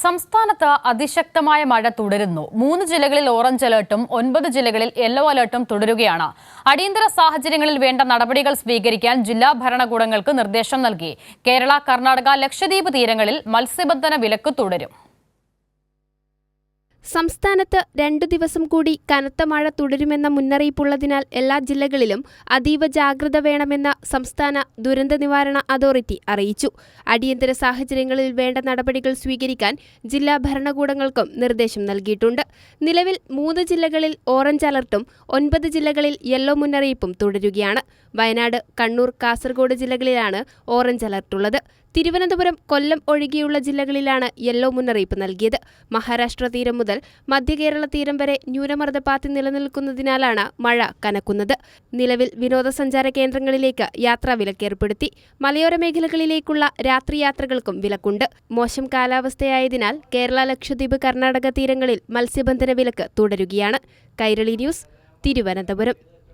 സംസ്ഥാനത്ത് അതിശക്തമായ മഴ തുടരുന്നു. 3 ജില്ലകളിൽ ഓറഞ്ച് അലർട്ടും 9 ജില്ലകളിൽ യെല്ലോ അലർട്ടും തുടരുകയാണ്. അടിയന്തര സാഹചര്യങ്ങളിൽ വേണ്ട നടപടികൾ സ്വീകരിക്കാൻ ജില്ലാ ഭരണകൂടങ്ങൾക്ക് നിർദ്ദേശം നൽകി. കേരള, കർണാടക, ലക്ഷദ്വീപ് തീരങ്ങളിൽ മത്സ്യബന്ധന വിലക്ക് തുടരും. സംസ്ഥാനത്ത് 2 ദിവസം കൂടി കനത്ത മഴ തുടരുമെന്ന മുന്നറിയിപ്പുള്ളതിനാൽ എല്ലാ ജില്ലകളിലും അതീവ ജാഗ്രത വേണമെന്ന് സംസ്ഥാന ദുരന്ത നിവാരണ അതോറിറ്റി അറിയിച്ചു. അടിയന്തര സാഹചര്യങ്ങളിൽ വേണ്ട നടപടികൾ സ്വീകരിക്കാൻ ജില്ലാ ഭരണകൂടങ്ങൾക്കും നിർദ്ദേശം നൽകിയിട്ടുണ്ട്. നിലവിൽ 3 ജില്ലകളിൽ ഓറഞ്ച് അലർട്ടും 9 ജില്ലകളിൽ യെല്ലോ മുന്നറിയിപ്പും തുടരുകയാണ്. വയനാട്, കണ്ണൂർ, കാസർഗോഡ് ജില്ലകളിലാണ് ഓറഞ്ച് അലർട്ടുള്ളത്. തിരുവനന്തപുരം, കൊല്ലം ഒഴികെയുള്ള ജില്ലകളിലാണ് യെല്ലോ മുന്നറിയിപ്പ് നൽകിയത്. മഹാരാഷ്ട്ര തീരം മുതൽ മധ്യകേരള തീരം വരെ ന്യൂനമർദ്ദപാത്തി നിലനിൽക്കുന്നതിനാലാണ് മഴ കനക്കുന്നത്. നിലവിൽ വിനോദസഞ്ചാര കേന്ദ്രങ്ങളിലേക്ക് യാത്രാ വിലക്കേർപ്പെടുത്തി. മലയോര മേഖലകളിലേക്കുള്ള രാത്രിയാത്രകൾക്കും വിലക്കുണ്ട്. മോശം കാലാവസ്ഥയായതിനാൽ കേരള, ലക്ഷദ്വീപ്, കർണാടക തീരങ്ങളിൽ മത്സ്യബന്ധന വിലക്ക് തുടരുകയാണ്. കൈരളി ന്യൂസ്, തിരുവനന്തപുരം.